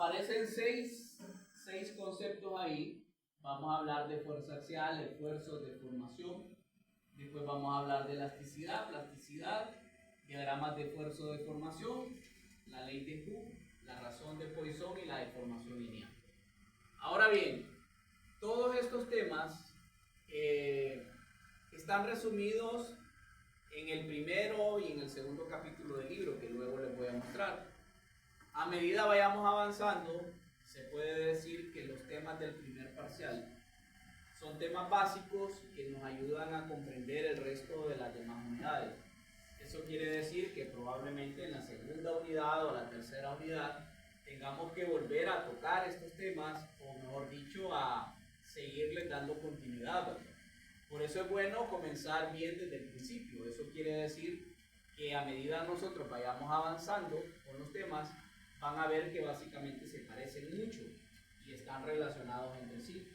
aparecen seis conceptos ahí. Vamos a hablar de fuerza axial, esfuerzos, deformación. Después vamos a hablar de elasticidad, plasticidad, diagramas de esfuerzo, deformación, la ley de Hooke, la razón de Poisson y la deformación lineal. Ahora bien, todos estos temas están resumidos en el primero y en el segundo capítulo del libro, que luego les voy a mostrar. A medida vayamos avanzando, se puede decir que los temas del primer parcial son temas básicos que nos ayudan a comprender el resto de las demás unidades. Eso quiere decir que probablemente en la segunda unidad o la tercera unidad tengamos que volver a tocar estos temas, o mejor dicho, a seguirles dando continuidad, ¿verdad? Por eso es bueno comenzar bien desde el principio. Eso quiere decir que a medida nosotros vayamos avanzando con los temas, van a ver que básicamente se parecen mucho y están relacionados entre sí.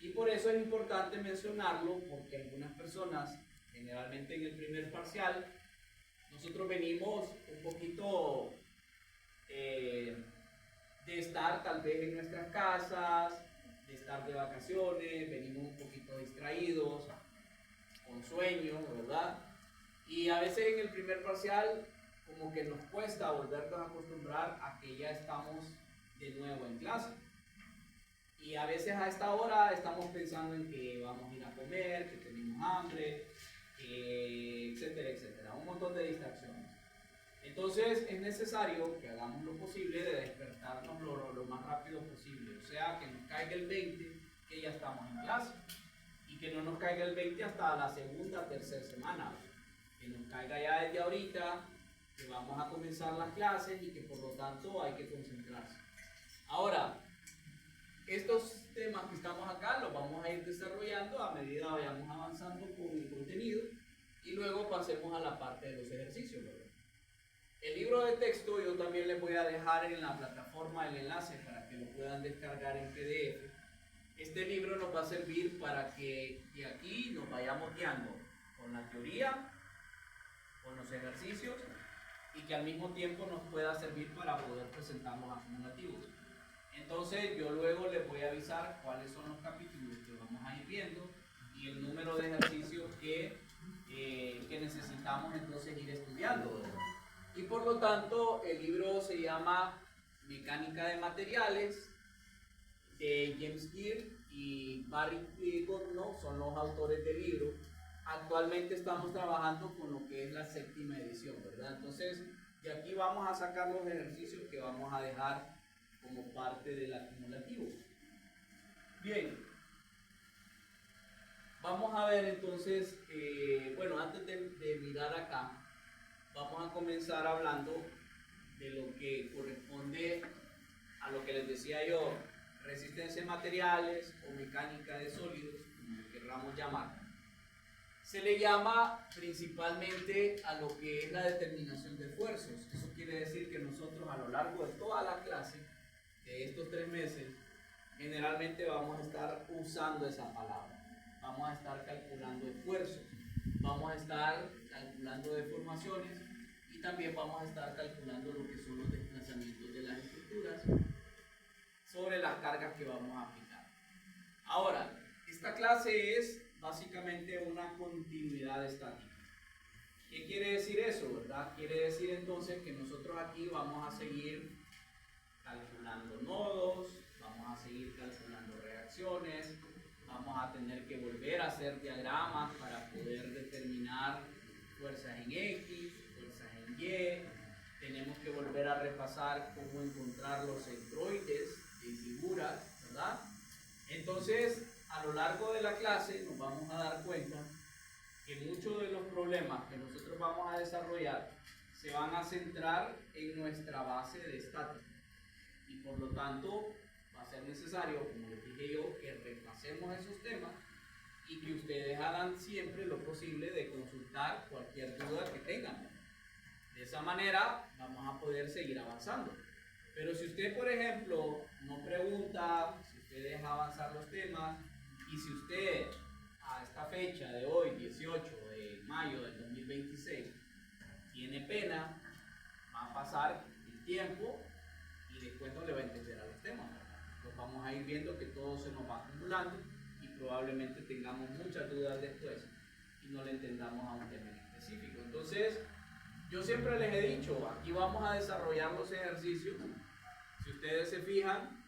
Y por eso es importante mencionarlo, porque algunas personas, generalmente en el primer parcial, nosotros venimos un poquito de estar tal vez en nuestras casas, de estar de vacaciones, venimos un poquito distraídos, con sueño, ¿verdad? Y a veces en el primer parcial como que nos cuesta volvernos a acostumbrar a que ya estamos de nuevo en clase. Y a veces a esta hora estamos pensando en que vamos a ir a comer, que tenemos hambre, etcétera, etcétera. Un montón de distracciones. Entonces es necesario que hagamos lo posible de despertarnos lo más rápido posible. O sea, que nos caiga el 20, que ya estamos en clase. Y que no nos caiga el 20 hasta la segunda, tercera semana. Que nos caiga ya desde ahorita, que vamos a comenzar las clases y que por lo tanto hay que concentrarse. Ahora, estos temas que estamos acá los vamos a ir desarrollando a medida vayamos avanzando con el contenido y luego pasemos a la parte de los ejercicios, ¿verdad? El libro de texto yo también les voy a dejar en la plataforma el enlace para que lo puedan descargar en PDF. Este libro nos va a servir para que de aquí nos vayamos guiando con la teoría, con los ejercicios y que al mismo tiempo nos pueda servir para poder presentar los acumulativos. Entonces yo luego les voy a avisar cuáles son los capítulos que vamos a ir viendo y el número de ejercicios que necesitamos entonces ir estudiando, ¿verdad? Y por lo tanto el libro se llama Mecánica de Materiales, de James Gear y Barry Goodnow, son los autores del libro. Actualmente estamos trabajando con lo que es la séptima edición, ¿verdad? Entonces de aquí vamos a sacar los ejercicios que vamos a dejar como parte del acumulativo. Bien, vamos a ver entonces, bueno, antes de mirar acá, vamos a comenzar hablando de lo que corresponde a lo que les decía yo, resistencia de materiales o mecánica de sólidos, como lo querramos llamar. Se le llama principalmente a lo que es la determinación de esfuerzos. Eso quiere decir que nosotros a lo largo de toda la clase, de estos 3 meses, generalmente vamos a estar usando esa palabra. Vamos a estar calculando esfuerzos, vamos a estar calculando deformaciones y también vamos a estar calculando lo que son los desplazamientos de las estructuras sobre las cargas que vamos a aplicar. Ahora, esta clase es básicamente una continuidad estática. ¿Qué quiere decir eso, verdad? Quiere decir entonces que nosotros aquí vamos a seguir calculando nodos, vamos a seguir calculando reacciones, vamos a tener que volver a hacer diagramas para poder determinar fuerzas en X, fuerzas en Y, tenemos que volver a repasar cómo encontrar los centroides de figuras, ¿verdad? Entonces, a lo largo de la clase nos vamos a dar cuenta que muchos de los problemas que nosotros vamos a desarrollar se van a centrar en nuestra base de estática. Y por lo tanto va a ser necesario, como les dije yo, que repasemos esos temas y que ustedes hagan siempre lo posible de consultar cualquier duda que tengan. De esa manera vamos a poder seguir avanzando. Pero si usted, por ejemplo, no pregunta, si usted deja avanzar los temas y si usted a esta fecha de hoy, 18 de mayo del 2026, tiene pena, va a pasar el tiempo y y después no le va a entender a los temas, ¿verdad? Pues vamos a ir viendo que todo se nos va acumulando y probablemente tengamos muchas dudas después y no le entendamos a un tema en específico. Entonces, yo siempre les he dicho, aquí vamos a desarrollar los ejercicios. Si ustedes se fijan,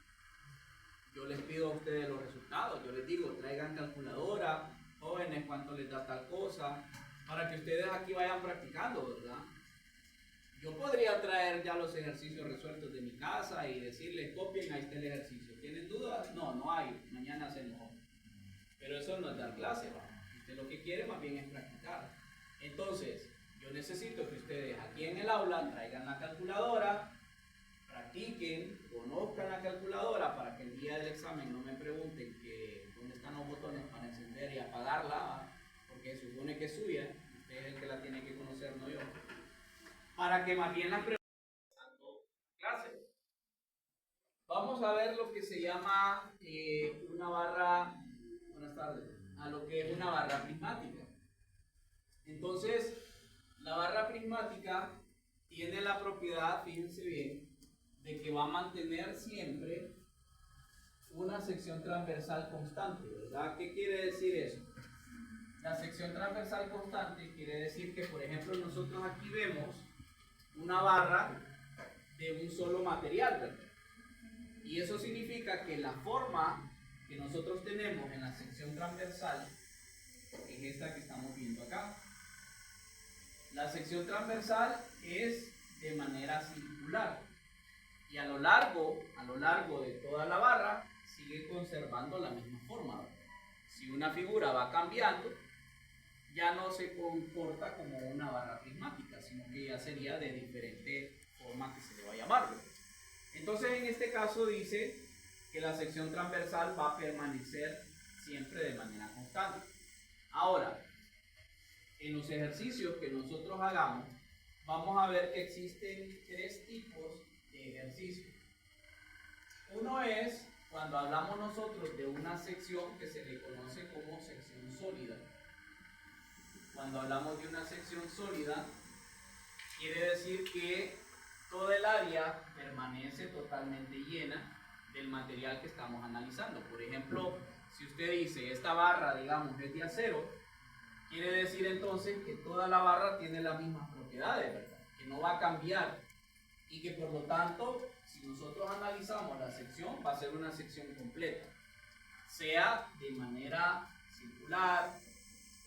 yo les pido a ustedes los resultados. Yo les digo, traigan calculadora, jóvenes, cuánto les da tal cosa, para que ustedes aquí vayan practicando, ¿verdad? Yo podría traer ya los ejercicios resueltos de mi casa y decirles, copien, ahí está el ejercicio. ¿Tienen dudas? No, no hay. Mañana hacemos otro. Pero eso no es dar clase, ¿va? Usted lo que quiere más bien es practicar. Entonces, yo necesito que ustedes aquí en el aula traigan la calculadora, practiquen, conozcan la calculadora para que el día del examen no me pregunten que dónde están los botones para encender y apagarla, ¿va? Porque se supone que es suya, usted es el que la tiene que conocer, no yo. Para que más bien las pregunten dando clase. Vamos a ver lo que se llama una barra, buenas tardes, a lo que es una barra prismática. Entonces, la barra prismática tiene la propiedad, fíjense bien, de que va a mantener siempre una sección transversal constante, ¿verdad? ¿Qué quiere decir eso? La sección transversal constante quiere decir que, por ejemplo, nosotros aquí vemos una barra de un solo material, ¿verdad? Y eso significa que la forma que nosotros tenemos en la sección transversal es esta que estamos viendo acá. La sección transversal es de manera circular y a lo largo de toda la barra sigue conservando la misma forma, ¿verdad? Si una figura va cambiando, ya no se comporta como una barra prismática, sino que ya sería de diferente forma que se le va a llamar, ¿verdad? Entonces, en este caso dice que la sección transversal va a permanecer siempre de manera constante. Ahora, en los ejercicios que nosotros hagamos, vamos a ver que existen tres tipos de ejercicios. Uno es cuando hablamos nosotros de una sección que se le conoce como sección sólida. Cuando hablamos de una sección sólida, quiere decir que toda el área permanece totalmente llena del material que estamos analizando. Por ejemplo, si usted dice esta barra, digamos, es de acero, quiere decir entonces que toda la barra tiene las mismas propiedades, ¿verdad? Que no va a cambiar y que por lo tanto, si nosotros analizamos la sección, va a ser una sección completa, sea de manera circular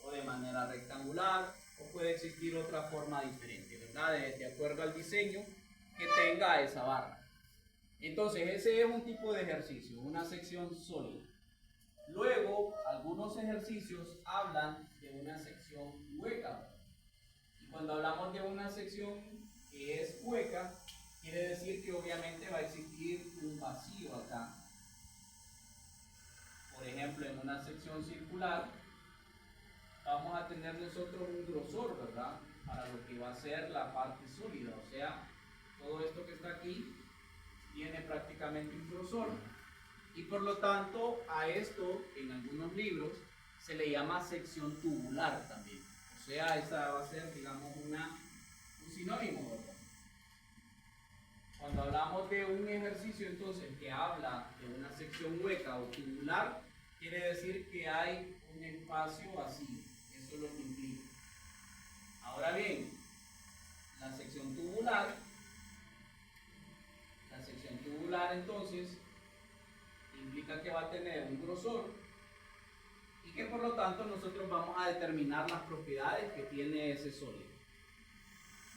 o de manera rectangular, o puede existir otra forma diferente, ¿verdad? De acuerdo al diseño que tenga esa barra. Entonces, ese es un tipo de ejercicio, una sección sólida. Luego, algunos ejercicios hablan de una sección hueca. Y cuando hablamos de una sección que es hueca, quiere decir que obviamente va a existir un vacío acá. Por ejemplo, en una sección circular, vamos a tener nosotros un grosor, ¿verdad? Para lo que va a ser la parte sólida. O sea, todo esto que está aquí tiene prácticamente un grosor. Y por lo tanto, a esto, en algunos libros, se le llama sección tubular también. O sea, esa va a ser, digamos, un sinónimo, ¿verdad? Cuando hablamos de un ejercicio, entonces, que habla de una sección hueca o tubular, quiere decir que hay un espacio vacío. Eso es lo que implica. Ahora bien, la sección tubular entonces implica que va a tener un grosor y que por lo tanto nosotros vamos a determinar las propiedades que tiene ese sólido.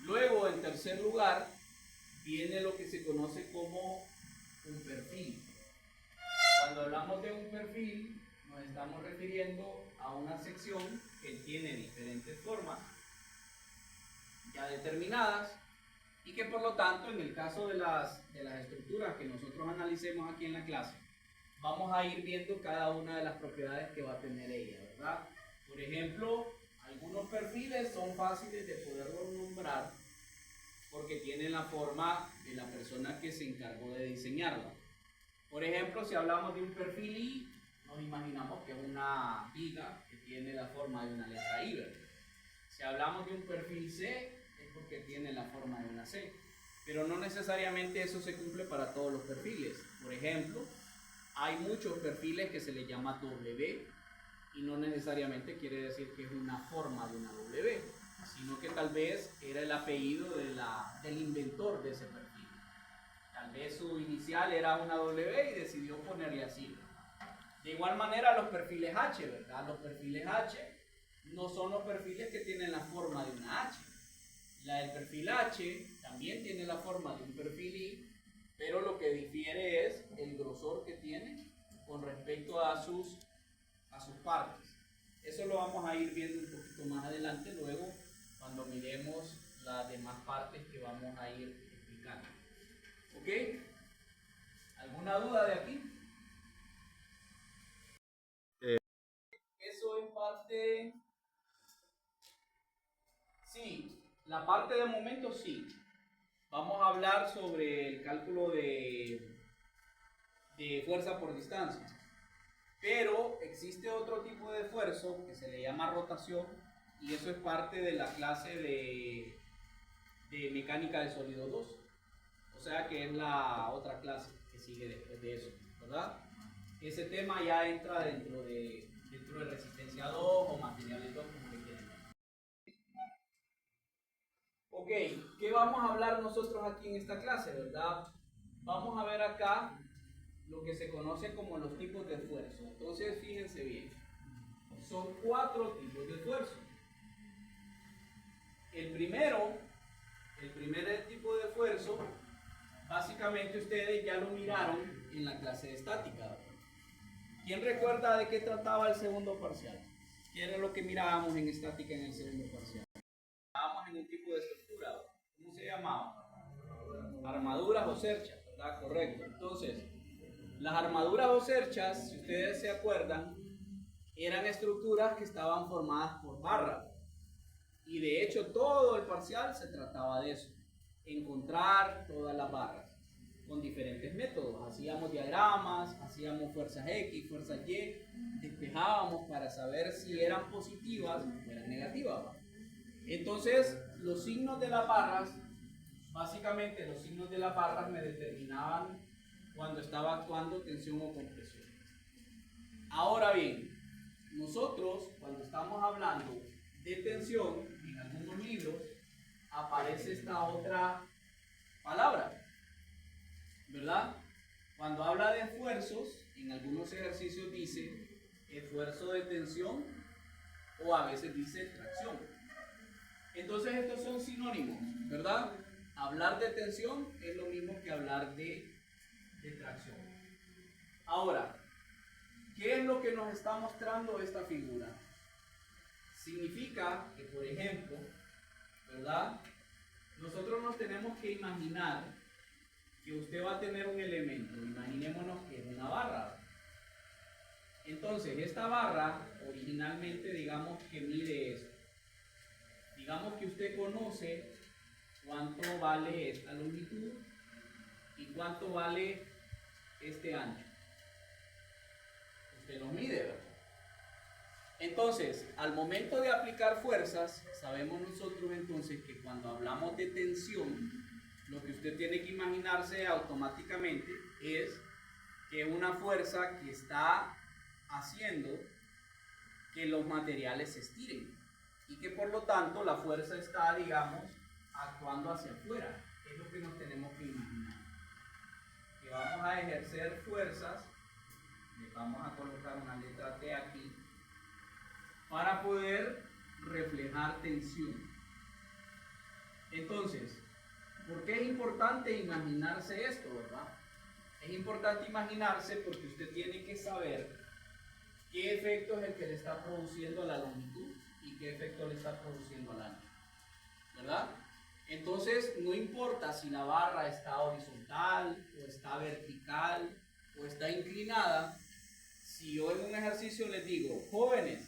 Luego, en tercer lugar, viene lo que se conoce como un perfil. Cuando hablamos de un perfil, nos estamos refiriendo a una sección que tiene diferentes formas ya determinadas y que por lo tanto, en el caso de las estructuras que nosotros analicemos aquí en la clase, vamos a ir viendo cada una de las propiedades que va a tener ella, ¿verdad? Por ejemplo, algunos perfiles son fáciles de poderlos nombrar porque tienen la forma de la persona que se encargó de diseñarla. Por ejemplo, si hablamos de un perfil I, nos imaginamos que es una viga que tiene la forma de una letra I, ¿verdad? Si hablamos de un perfil C, es porque tiene la forma de una C. pero no necesariamente eso se cumple para todos los perfiles. Por ejemplo, hay muchos perfiles que se les llama W y no necesariamente quiere decir que es una forma de una W, sino que tal vez era el apellido del inventor de ese perfil. Tal vez su inicial era una W y decidió ponerle así. De igual manera los perfiles H, ¿verdad? Los perfiles H no son los perfiles que tienen la forma de una H. La del perfil H también tiene la forma de un perfil I, pero lo que difiere es el grosor que tiene con respecto a sus partes. Eso lo vamos a ir viendo un poquito más adelante, luego cuando miremos las demás partes que vamos a ir explicando. ¿Ok? ¿Alguna duda de aquí? Eso en parte... Sí, la parte de momento sí. Vamos a hablar sobre el cálculo de fuerza por distancia. Pero existe otro tipo de esfuerzo que se le llama rotación y eso es parte de la clase de mecánica de sólido 2. O sea que es la otra clase que sigue después de eso, ¿verdad? Ese tema ya entra dentro de resistencia 2 o materiales 2, como le quieran. Ok, ¿qué vamos a hablar nosotros aquí en esta clase, verdad? Vamos a ver acá lo que se conoce como los tipos de esfuerzo. Entonces, fíjense bien, son 4 tipos de esfuerzo. El primer tipo de esfuerzo, básicamente ustedes ya lo miraron en la clase de estática. ¿Quién recuerda de qué trataba el segundo parcial? ¿Qué era lo que mirábamos en estática en el segundo parcial? Mirábamos en un tipo de estructura. ¿Cómo se llamaba? Armaduras o cerchas, ¿verdad? Correcto. Entonces, las armaduras o cerchas, si ustedes se acuerdan, eran estructuras que estaban formadas por barras. Y de hecho todo el parcial se trataba de eso. Encontrar todas las barras con diferentes métodos. Hacíamos diagramas, hacíamos fuerzas X, fuerzas Y, despejábamos para saber si eran positivas o eran negativas. Entonces, los signos de las barras, básicamente los signos de las barras me determinaban cuando estaba actuando tensión o compresión. Ahora bien, nosotros cuando estamos hablando de tensión, en algunos libros aparece esta otra palabra, ¿verdad? Cuando habla de esfuerzos, en algunos ejercicios dice esfuerzo de tensión o a veces dice tracción. Entonces estos son sinónimos, ¿verdad? Hablar de tensión es lo mismo que hablar de tracción. Ahora, ¿qué es lo que nos está mostrando esta figura? Significa que, por ejemplo, ¿verdad? Nosotros nos tenemos que imaginar que usted va a tener un elemento. Imaginémonos que es una barra. Entonces, esta barra originalmente, digamos que mide esto. Digamos que usted conoce cuánto vale esta longitud y cuánto vale este ancho. Usted lo mide, ¿verdad? Entonces, al momento de aplicar fuerzas, sabemos nosotros entonces que cuando hablamos de tensión, lo que usted tiene que imaginarse automáticamente es que es una fuerza que está haciendo que los materiales se estiren y que por lo tanto la fuerza está, digamos, actuando hacia afuera. Es lo que nos tenemos que imaginar. Que vamos a ejercer fuerzas, le vamos a colocar una letra T aquí, para poder reflejar tensión. Entonces, ¿por qué es importante imaginarse esto, verdad? Es importante imaginarse porque usted tiene que saber qué efecto es el que le está produciendo a la longitud y qué efecto le está produciendo al ancho, ¿verdad? Entonces, no importa si la barra está horizontal o está vertical o está inclinada, si yo en un ejercicio les digo, jóvenes,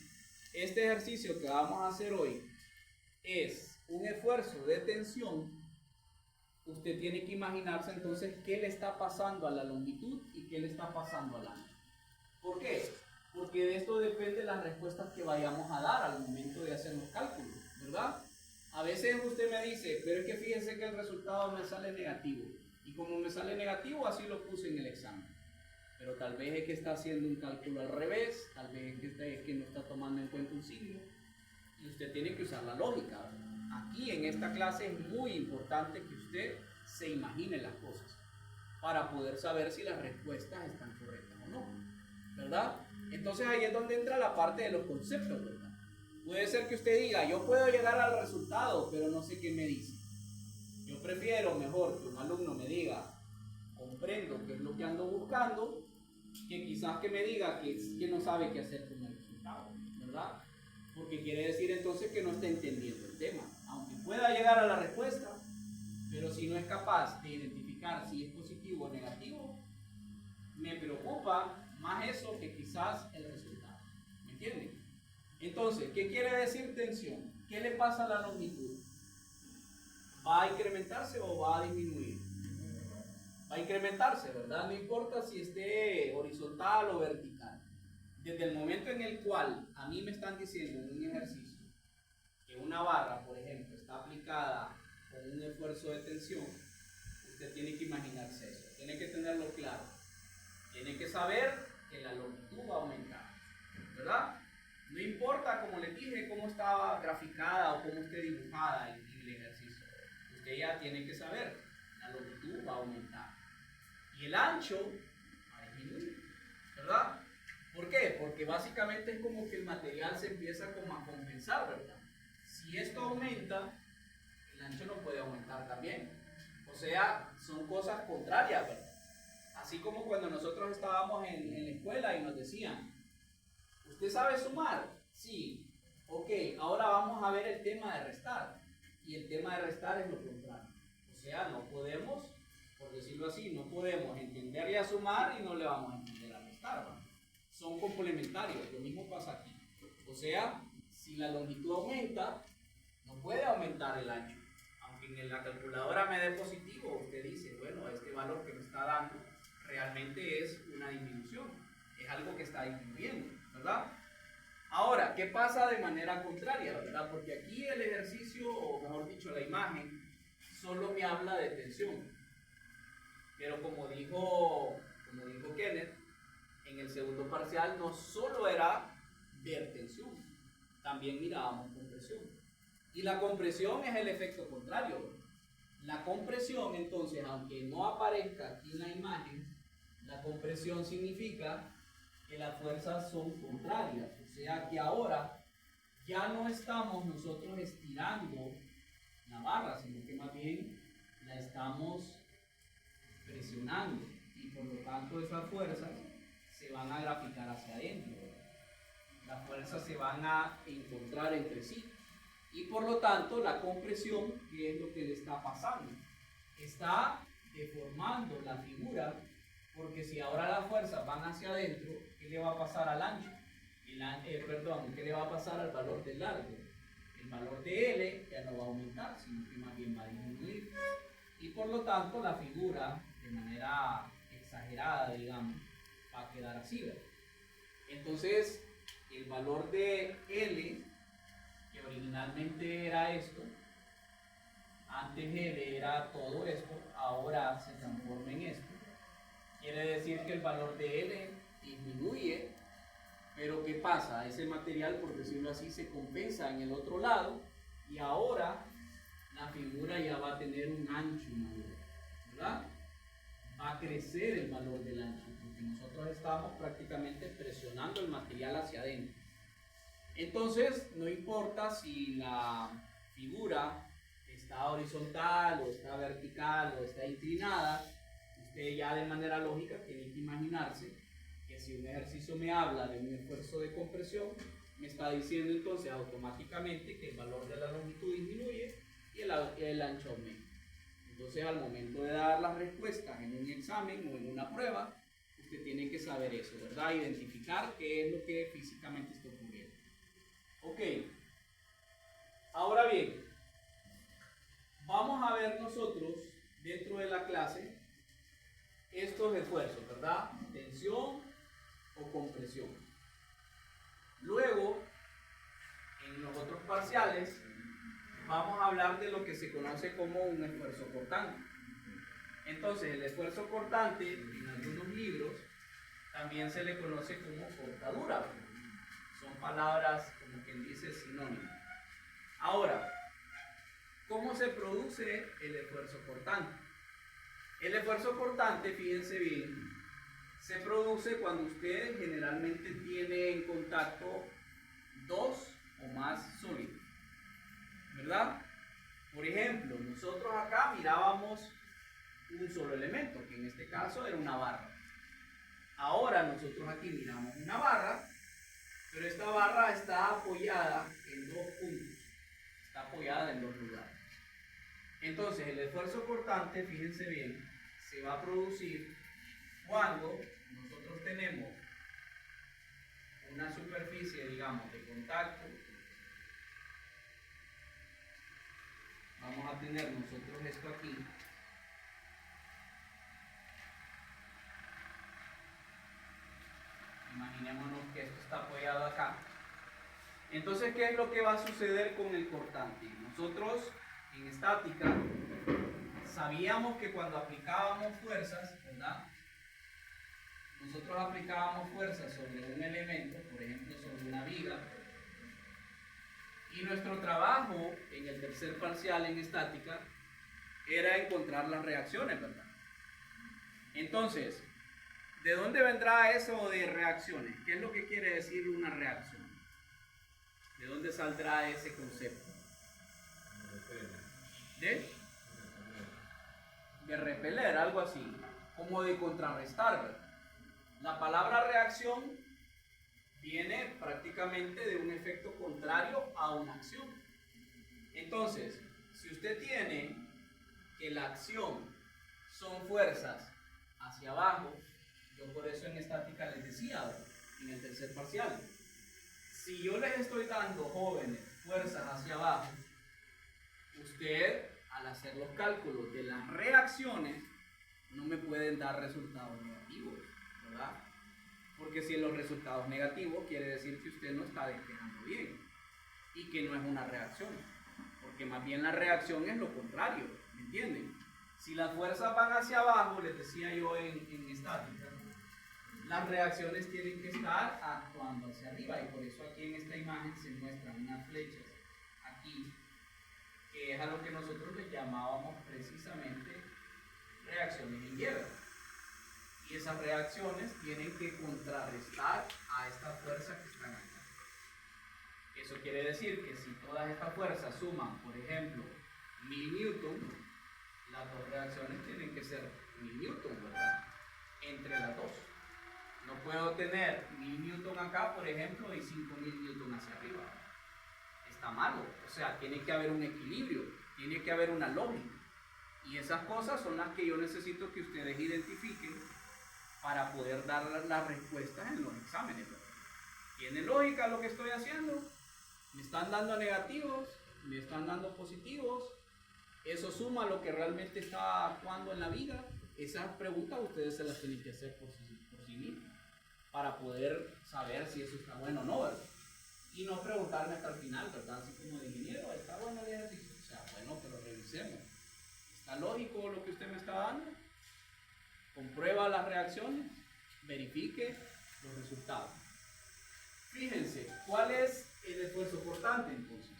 este ejercicio que vamos a hacer hoy es un esfuerzo de tensión, usted tiene que imaginarse entonces qué le está pasando a la longitud y qué le está pasando al ancho. ¿Por qué? Porque de esto depende las respuestas que vayamos a dar al momento de hacer los cálculos, ¿verdad? A veces usted me dice, pero es que fíjese que el resultado me sale negativo. Y como me sale negativo, así lo puse en el examen. Pero tal vez es que está haciendo un cálculo al revés, tal vez es que no está tomando en cuenta un signo. Y usted tiene que usar la lógica. Aquí en esta clase es muy importante que usted se imagine las cosas para poder saber si las respuestas están correctas o no, ¿verdad? Entonces ahí es donde entra la parte de los conceptos, ¿verdad? Puede ser que usted diga, yo puedo llegar al resultado, pero no sé qué me dice. Yo prefiero mejor que un alumno me diga, comprendo qué es lo que ando buscando, que quizás que me diga que no sabe qué hacer con el resultado, ¿verdad? Porque quiere decir entonces que no está entendiendo el tema. Aunque pueda llegar a la respuesta, pero si no es capaz de identificar si es positivo o negativo, me preocupa más eso que quizás el resultado. ¿Me entienden? Entonces, ¿qué quiere decir tensión? ¿Qué le pasa a la longitud? ¿Va a incrementarse o va a disminuir? Va a incrementarse, ¿verdad? No importa si esté horizontal o vertical. Desde el momento en el cual a mí me están diciendo en un ejercicio que una barra, por ejemplo, está aplicada con un esfuerzo de tensión, usted tiene que imaginarse eso, tiene que tenerlo claro, tiene que saber que la longitud va a aumentar, ¿verdad? No importa, como les dije, cómo estaba graficada o cómo esté dibujada en el ejercicio, usted ya tiene que saber, la longitud va a aumentar y el ancho va a disminuir, ¿verdad? ¿Por qué? Porque básicamente es como que el material se empieza como a compensar, ¿verdad? Si esto aumenta, el ancho no puede aumentar también. O sea, son cosas contrarias, ¿verdad? Así como cuando nosotros estábamos en la escuela y nos decían, ¿usted sabe sumar? Sí. Ok, ahora vamos a ver el tema de restar. Y el tema de restar es lo contrario. O sea, no podemos, por decirlo así, no podemos entenderle a sumar y no le vamos a entender a restar, ¿verdad? Son complementarios, lo mismo pasa aquí. O sea, si la longitud aumenta, no puede aumentar el ancho. Aunque en la calculadora me dé positivo, usted dice, bueno, este valor que me está dando realmente es una disminución, es algo que está disminuyendo, ¿verdad? Ahora, ¿qué pasa de manera contraria, verdad? Porque aquí el ejercicio, o mejor dicho, la imagen, solo me habla de tensión. Pero como dijo Kenneth, en el segundo parcial no solo era ver tensión, también mirábamos compresión. Y la compresión es el efecto contrario. La compresión, entonces, aunque no aparezca aquí en la imagen, la compresión significa que las fuerzas son contrarias. O sea que ahora ya no estamos nosotros estirando la barra, sino que más bien la estamos presionando. Y por lo tanto esas fuerzas se van a graficar hacia adentro. Las fuerzas se van a encontrar entre sí. Y por lo tanto la compresión, ¿qué es lo que le está pasando? Está deformando la figura, porque si ahora las fuerzas van hacia adentro, ¿qué le va a pasar al ancho? ¿Qué le va a pasar al valor del largo? El valor de L ya no va a aumentar, sino que más bien va a disminuir. Y por lo tanto la figura, de manera exagerada, digamos, va a quedar así, ¿verdad? Entonces, el valor de L, que originalmente era esto, antes L era todo esto, ahora se transforma en esto. Quiere decir que el valor de L disminuye, pero ¿qué pasa? Ese material, por decirlo así, se compensa en el otro lado y ahora la figura ya va a tener un ancho mayor, ¿verdad? Va a crecer el valor del ancho, porque nosotros estamos prácticamente presionando el material hacia adentro. Entonces, no importa si la figura está horizontal o está vertical o está inclinada, usted ya de manera lógica tiene que imaginarse que si un ejercicio me habla de un esfuerzo de compresión, me está diciendo entonces automáticamente que el valor de la longitud disminuye y el ancho aumenta. Entonces, al momento de dar las respuestas en un examen o en una prueba, usted tiene que saber eso, ¿verdad? Identificar qué es lo que físicamente está ocurriendo. Ok, ahora bien, vamos a ver nosotros dentro de la clase estos esfuerzos, ¿verdad? Tensión o compresión. Luego, en los otros parciales, vamos a hablar de lo que se conoce como un esfuerzo cortante. Entonces, el esfuerzo cortante en algunos libros también se le conoce como cortadura. Son palabras, como quien dice, sinónimas. Ahora, ¿cómo se produce el esfuerzo cortante? El esfuerzo cortante, fíjense bien, se produce cuando usted generalmente tiene en contacto dos o más sólidos, ¿verdad? Por ejemplo, nosotros acá mirábamos un solo elemento, que en este caso era una barra. Ahora nosotros aquí miramos una barra, pero esta barra está apoyada en dos puntos, está apoyada en dos lugares. Entonces el esfuerzo cortante, fíjense bien, se va a producir cuando nosotros tenemos una superficie, digamos, de contacto. Vamos a tener nosotros esto aquí. Imaginémonos que esto está apoyado acá. Entonces, ¿qué es lo que va a suceder con el cortante? Nosotros en estática sabíamos que cuando aplicábamos fuerzas, ¿verdad? Nosotros aplicábamos fuerzas sobre un elemento, por ejemplo sobre una viga, y nuestro trabajo en el tercer parcial en estática era encontrar las reacciones, ¿verdad? Entonces, ¿de dónde vendrá eso de reacciones? ¿Qué es lo que quiere decir una reacción? ¿De dónde saldrá ese concepto? De repeler, algo así, como de contrarrestar, ¿verdad? La palabra reacción viene prácticamente de un efecto contrario a una acción. Entonces, si usted tiene que la acción son fuerzas hacia abajo, yo por eso en estática les decía en el tercer parcial, si yo les estoy dando, jóvenes, fuerzas hacia abajo, usted al hacer los cálculos de las reacciones no me pueden dar resultados negativos, ¿verdad? Porque si los resultados negativos quiere decir que usted no está despejando bien y que no es una reacción, porque más bien la reacción es lo contrario, ¿me entienden? Si las fuerzas van hacia abajo, les decía yo en estática, las reacciones tienen que estar actuando hacia arriba, y por eso aquí en esta imagen se muestran unas flechas aquí, que es a lo que nosotros le llamábamos precisamente reacciones en hierro. Y esas reacciones tienen que contrarrestar a esta fuerza que están acá. Eso quiere decir que si todas estas fuerzas suman, por ejemplo, 1000 newton, las dos reacciones tienen que ser 1000 newton, ¿verdad? Entre las dos. No puedo tener 1000 newton acá, por ejemplo, y 5000 newton hacia arriba. Está malo. O sea, tiene que haber un equilibrio, tiene que haber una lógica. Y esas cosas son las que yo necesito que ustedes identifiquen para poder dar las respuestas en los exámenes. ¿Tiene lógica lo que estoy haciendo? ¿Me están dando negativos? ¿Me están dando positivos? ¿Eso suma lo que realmente está actuando en la vida? Esas preguntas ustedes se las tienen que hacer por sí mismos para poder saber si eso está bueno o no, ¿verdad? Y no preguntarme hasta el final, ¿verdad? Así como de ingeniero, ¿está bueno el ejercicio? O sea, bueno, pero revisemos. ¿Está lógico lo que usted me está dando? Comprueba las reacciones, verifique los resultados. Fíjense, ¿cuál es el esfuerzo cortante entonces?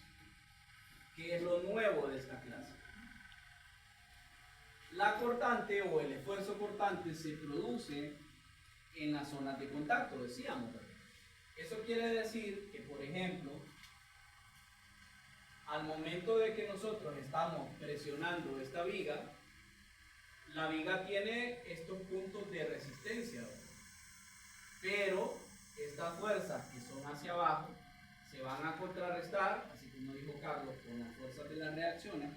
¿Qué es lo nuevo de esta clase? La cortante o el esfuerzo cortante se produce en las zonas de contacto, decíamos, ¿verdad? Eso quiere decir que, por ejemplo, al momento de que nosotros estamos presionando esta viga, la viga tiene estos puntos de resistencia, ¿verdad? Pero estas fuerzas que son hacia abajo se van a contrarrestar, así como dijo Carlos, con las fuerzas de las reacciones,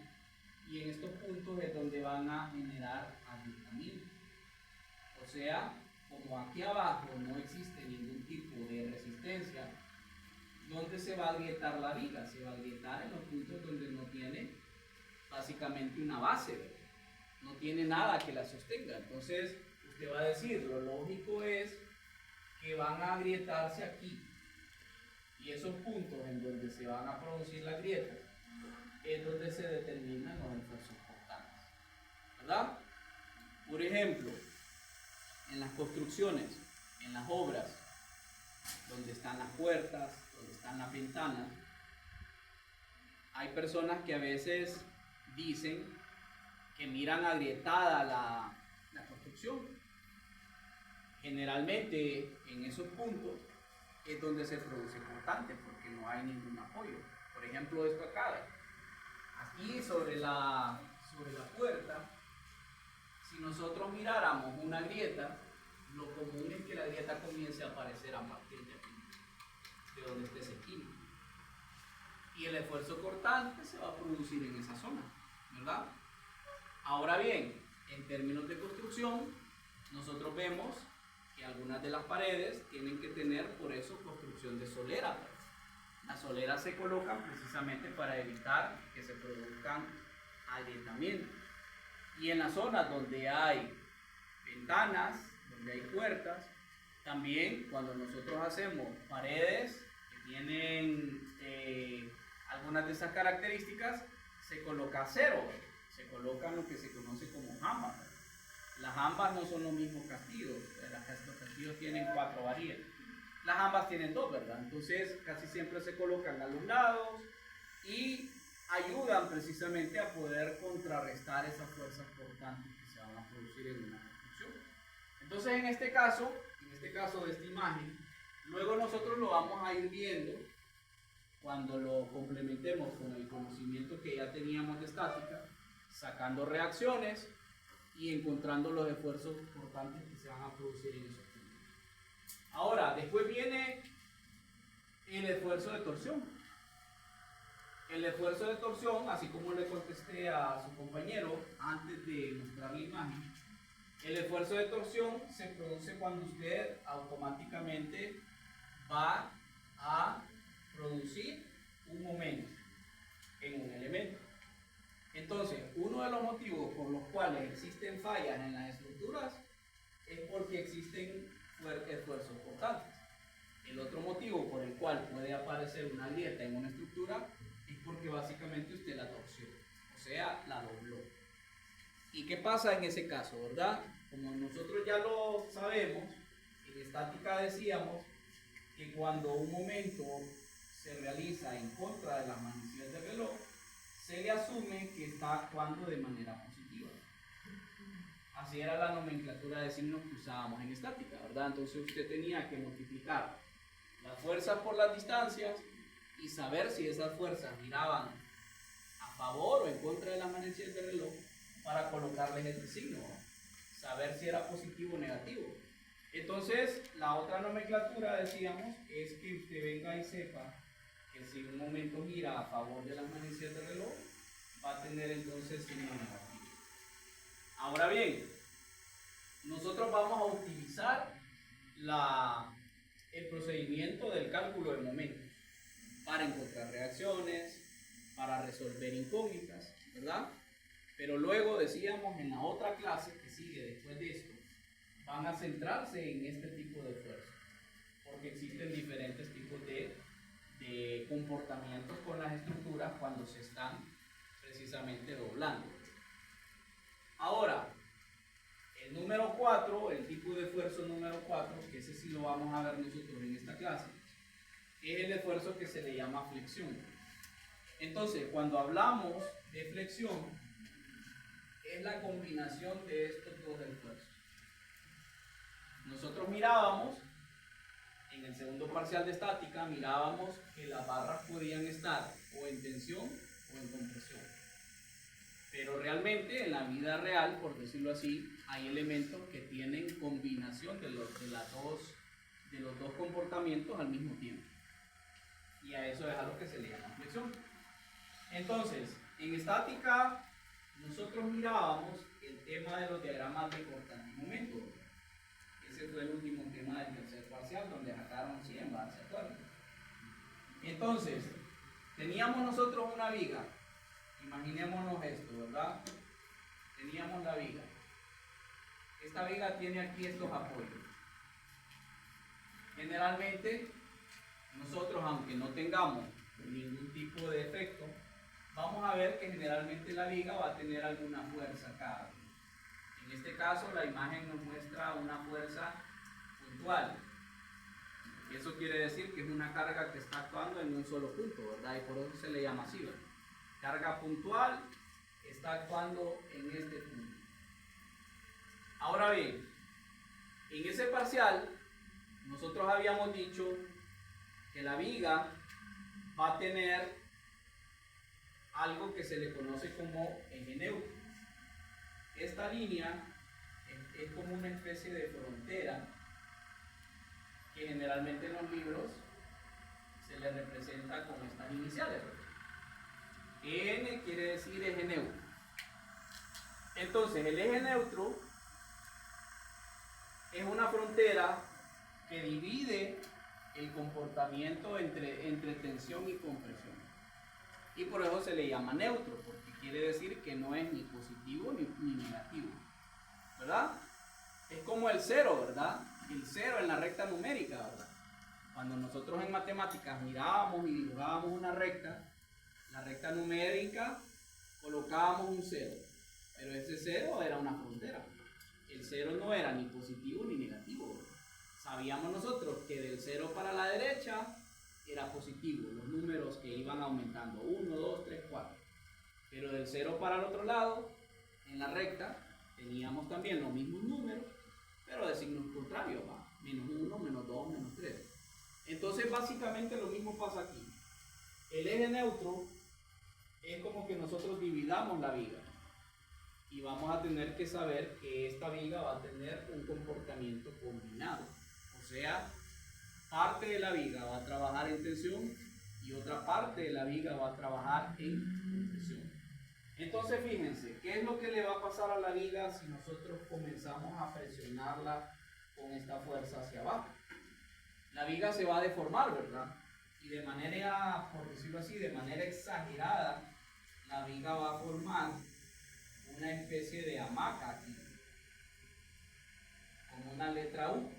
y en estos puntos es donde van a generar agrietamiento. O sea, como aquí abajo no existe ningún tipo de resistencia, ¿dónde se va a agrietar la viga? Se va a agrietar en los puntos donde no tiene básicamente una base, ¿verdad? No tiene nada que la sostenga. Entonces, usted va a decir, lo lógico es que van a agrietarse aquí. Y esos puntos en donde se van a producir las grietas es donde se determinan los esfuerzos cortantes, ¿verdad? Por ejemplo, en las construcciones, en las obras, donde están las puertas, donde están las ventanas, hay personas que a veces dicen que miran agrietada la construcción. Generalmente en esos puntos es donde se produce cortante porque no hay ningún apoyo. Por ejemplo, esto acá, aquí sobre la puerta, si nosotros miráramos una grieta, lo común es que la grieta comience a aparecer a partir de aquí, de donde esté esa esquina. Y el esfuerzo cortante se va a producir en esa zona, ¿verdad? Ahora bien, en términos de construcción, nosotros vemos que algunas de las paredes tienen que tener por eso construcción de solera. Las soleras se colocan precisamente para evitar que se produzcan agrietamientos. Y en las zonas donde hay ventanas, donde hay puertas, también cuando nosotros hacemos paredes que tienen algunas de esas características, se coloca acero, se colocan lo que se conoce como jambas. Las jambas no son los mismos castillos, los castillos tienen 4 varillas. Las jambas tienen 2, ¿verdad? Entonces casi siempre se colocan a los lados y ayudan precisamente a poder contrarrestar esas fuerzas cortantes que se van a producir en una construcción. Entonces en este caso de esta imagen, luego nosotros lo vamos a ir viendo cuando lo complementemos con el conocimiento que ya teníamos de estática, sacando reacciones y encontrando los esfuerzos cortantes que se van a producir en esos puntos. Ahora, después viene el esfuerzo de torsión. El esfuerzo de torsión, así como le contesté a su compañero antes de mostrar la imagen, el esfuerzo de torsión se produce cuando usted automáticamente va a producir un momento en un elemento. Entonces, uno de los motivos por los cuales existen fallas en las estructuras es porque existen esfuerzos cortantes. El otro motivo por el cual puede aparecer una grieta en una estructura es porque básicamente usted la torció, o sea, la dobló. ¿Y qué pasa en ese caso, verdad? Como nosotros ya lo sabemos, en estática decíamos que cuando un momento se realiza en contra de las manecillas del reloj, se le asume que está actuando de manera positiva. Así era la nomenclatura de signos que usábamos en estática, ¿verdad? Entonces usted tenía que multiplicar las fuerzas por las distancias y saber si esas fuerzas giraban a favor o en contra de las manecillas del reloj para colocarles este signo, saber si era positivo o negativo. Entonces, la otra nomenclatura, decíamos, es que usted venga y sepa que si un momento gira a favor de las manecillas del reloj, va a tener entonces signo negativo. Ahora bien, nosotros vamos a utilizar el procedimiento del cálculo de momentos para encontrar reacciones, para resolver incógnitas, ¿verdad? Pero luego decíamos en la otra clase que sigue después de esto, van a centrarse en este tipo de esfuerzos, porque existen diferentes tipos de comportamientos con las estructuras cuando se están precisamente doblando. Ahora, el número 4, el tipo de esfuerzo número 4, que ese sí lo vamos a ver nosotros en esta clase, es el esfuerzo que se le llama flexión. Entonces, cuando hablamos de flexión, es la combinación de estos dos esfuerzos. Nosotros mirábamos, en el segundo parcial de estática, mirábamos que las barras podían estar o en tensión o en compresión. Pero realmente en la vida real, por decirlo así, hay elementos que tienen combinación de los dos comportamientos al mismo tiempo. Y a eso es a lo que se le llama flexión. Entonces, en estática, nosotros mirábamos el tema de los diagramas de cortante y momento. Ese fue el último tema del tercer parcial, donde sacaron 100 barras, ¿se acuerdan? Entonces, teníamos nosotros una viga. Imaginémonos esto, ¿verdad? Teníamos la viga. Esta viga tiene aquí estos apoyos. Generalmente, nosotros, aunque no tengamos ningún tipo de efecto, vamos a ver que generalmente la viga va a tener alguna fuerza acá. En este caso la imagen nos muestra una fuerza puntual. Eso quiere decir que es una carga que está actuando en un solo punto, ¿verdad? Y por eso se le llama así, ¿verdad? Carga puntual está actuando en este punto. Ahora bien, en ese parcial nosotros habíamos dicho que la viga va a tener algo que se le conoce como eje neutro. Esta línea es como una especie de frontera que generalmente en los libros se le representa con estas iniciales. N quiere decir eje neutro. Entonces el eje neutro es una frontera que divide el comportamiento entre tensión y compresión. Y por eso se le llama neutro, porque quiere decir que no es ni positivo ni negativo. ¿Verdad? Es como el cero, ¿verdad? El cero en la recta numérica, ¿verdad? Cuando nosotros en matemáticas mirábamos y dibujábamos una recta, la recta numérica colocábamos un cero, pero ese cero era una frontera. El cero no era ni positivo ni negativo, ¿verdad? Sabíamos nosotros que del 0 para la derecha era positivo, los números que iban aumentando, 1, 2, 3, 4. Pero del 0 para el otro lado, en la recta, teníamos también los mismos números, pero de signos contrarios, ¿va? Menos 1, menos 2, menos 3. Entonces básicamente lo mismo pasa aquí. El eje neutro es como que nosotros dividamos la viga. Y vamos a tener que saber que esta viga va a tener un comportamiento combinado. O sea, parte de la viga va a trabajar en tensión y otra parte de la viga va a trabajar en compresión. Entonces fíjense, ¿qué es lo que le va a pasar a la viga si nosotros comenzamos a presionarla con esta fuerza hacia abajo? La viga se va a deformar, ¿verdad? Y de manera, por decirlo así, de manera exagerada, la viga va a formar una especie de hamaca aquí, como una letra U.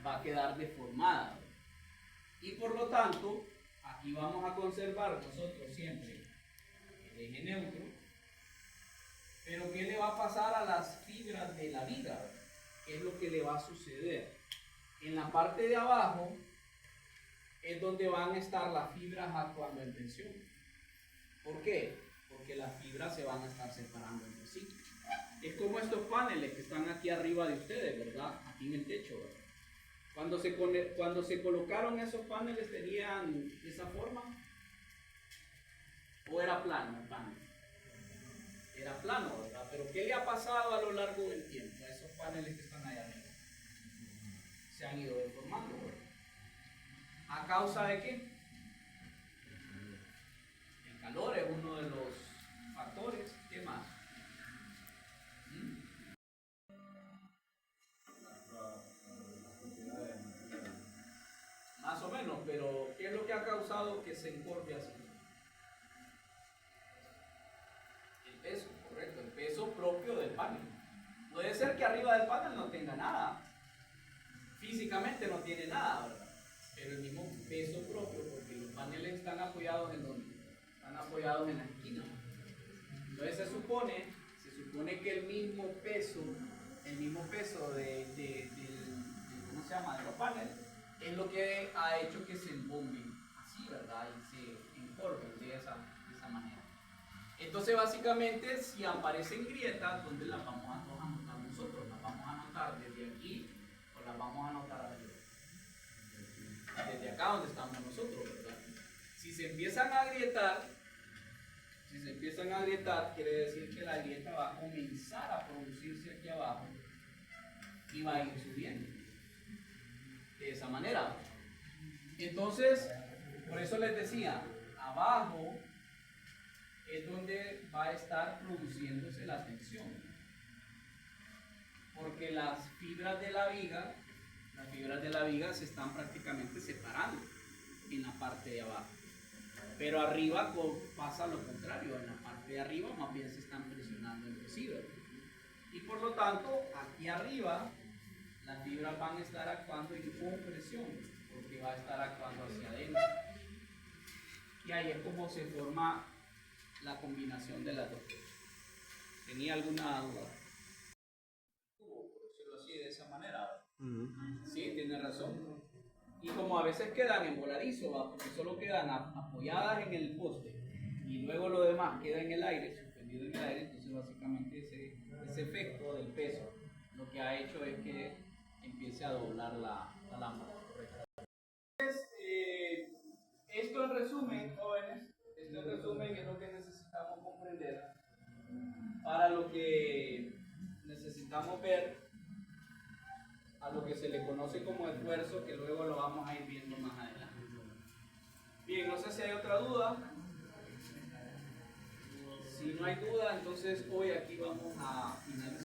Va a quedar deformada. Y por lo tanto, aquí vamos a conservar nosotros siempre el eje neutro. Pero ¿qué le va a pasar a las fibras de la viga? ¿Qué es lo que le va a suceder? En la parte de abajo es donde van a estar las fibras actuando en tensión. ¿Por qué? Porque las fibras se van a estar separando entre sí. Es como estos paneles que están aquí arriba de ustedes, ¿verdad? Aquí en el techo, ¿verdad? Cuando se colocaron esos paneles, ¿tenían esa forma? ¿O era plano el panel? Era plano, ¿verdad? Pero ¿qué le ha pasado a lo largo del tiempo a esos paneles que están allá arriba? Se han ido deformando, ¿verdad? ¿A causa de qué? El calor es uno de los factores. ¿Qué más? Más o menos, pero ¿qué es lo que ha causado que se encorve así? El peso, correcto, el peso propio del panel. Puede ser que arriba del panel no tenga nada, físicamente no tiene nada, ¿verdad? Pero el mismo peso propio, porque los paneles están apoyados en donde están apoyados en la esquina. Entonces se supone que el mismo peso de ¿cómo se llama? De los paneles es lo que ha hecho que se embomben así, ¿verdad? Y se encorven de esa manera. Entonces básicamente si aparecen grietas, ¿dónde las vamos a anotar nosotros? ¿Las vamos a anotar desde aquí o las vamos a anotar arriba? Desde acá donde estamos nosotros, ¿verdad? Si se empiezan a agrietar, quiere decir que la grieta va a comenzar a producirse aquí abajo y va a ir subiendo de esa manera. Entonces, por eso les decía, abajo es donde va a estar produciéndose la tensión, porque las fibras de la viga se están prácticamente separando en la parte de abajo. Pero arriba pasa lo contrario, en la parte de arriba más bien se están presionando entre sí, ¿verdad? Y por lo tanto, aquí arriba, las fibras van a estar actuando en compresión, porque va a estar actuando hacia adentro. Y ahí es como se forma la combinación de las dos. ¿Tenía alguna duda? Por decirlo así, de esa manera. Sí, tiene razón. Y como a veces quedan en voladizo, ¿va? Porque solo quedan apoyadas en el poste y luego lo demás queda en el aire, suspendido en el aire, entonces básicamente ese efecto del peso lo que ha hecho es que empiece a doblar la lámpara. Entonces, esto en resumen, jóvenes, esto en resumen es lo que necesitamos comprender para lo que necesitamos ver a lo que se le conoce como esfuerzo, que luego lo vamos a ir viendo más adelante. Bien, no sé si hay otra duda. Si no hay duda, entonces hoy aquí vamos a finalizar.